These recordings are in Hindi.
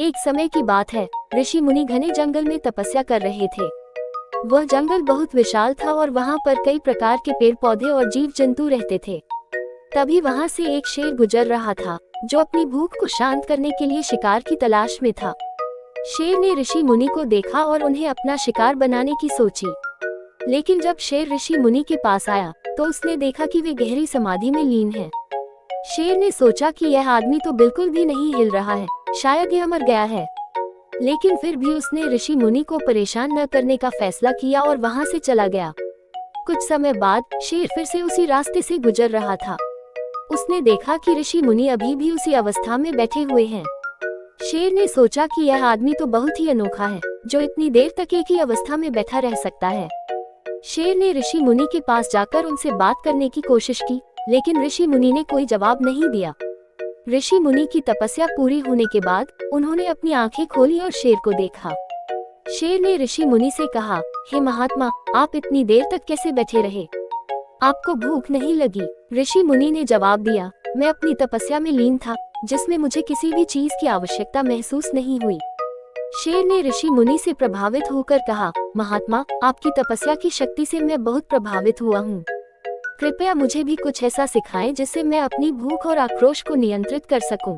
एक समय की बात है, ऋषि मुनि घने जंगल में तपस्या कर रहे थे। वह जंगल बहुत विशाल था और वहाँ पर कई प्रकार के पेड़ पौधे और जीव जंतु रहते थे। तभी वहाँ से एक शेर गुजर रहा था, जो अपनी भूख को शांत करने के लिए शिकार की तलाश में था। शेर ने ऋषि मुनि को देखा और उन्हें अपना शिकार बनाने की सोची। लेकिन जब शेर ऋषि मुनि के पास आया, तो उसने देखा कि वे गहरी समाधि में लीन हैं। शेर ने सोचा कि यह आदमी तो बिल्कुल भी नहीं हिल रहा है, शायद यह मर गया है। लेकिन फिर भी उसने ऋषि मुनि को परेशान न करने का फैसला किया और वहां से चला गया। कुछ समय बाद शेर फिर से उसी रास्ते से गुजर रहा था। उसने देखा कि ऋषि मुनि अभी भी उसी अवस्था में बैठे हुए हैं। शेर ने सोचा कि यह आदमी तो बहुत ही अनोखा है, जो इतनी देर तक एक ही अवस्था में बैठा रह सकता है। शेर ने ऋषि मुनि के पास जाकर उनसे बात करने की कोशिश की, लेकिन ऋषि मुनि ने कोई जवाब नहीं दिया। ऋषि मुनि की तपस्या पूरी होने के बाद उन्होंने अपनी आंखें खोली और शेर को देखा। शेर ने ऋषि मुनि से कहा, हे महात्मा, आप इतनी देर तक कैसे बैठे रहे? आपको भूख नहीं लगी? ऋषि मुनि ने जवाब दिया, मैं अपनी तपस्या में लीन था, जिसमें मुझे किसी भी चीज की आवश्यकता महसूस नहीं हुई। शेर ने ऋषि मुनि से प्रभावित होकर कहा, महात्मा, आपकी तपस्या की शक्ति से मैं बहुत प्रभावित हुआ हूँ। कृपया मुझे भी कुछ ऐसा सिखाएं जिससे मैं अपनी भूख और आक्रोश को नियंत्रित कर सकूं।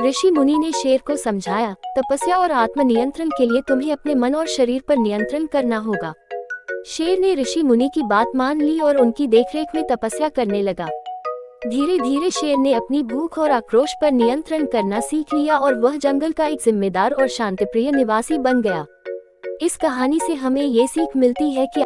ऋषि मुनि ने शेर को समझाया, तपस्या और आत्मनियंत्रण के लिए तुम्हें अपने मन और शरीर पर नियंत्रण करना होगा। शेर ने ऋषि मुनि की बात मान ली और उनकी देखरेख में तपस्या करने लगा। धीरे धीरे शेर ने अपनी भूख और आक्रोश पर नियंत्रण करना सीख लिया और वह जंगल का एक जिम्मेदार और शांतिप्रिय निवासी बन गया। इस कहानी से हमें ये सीख मिलती है कि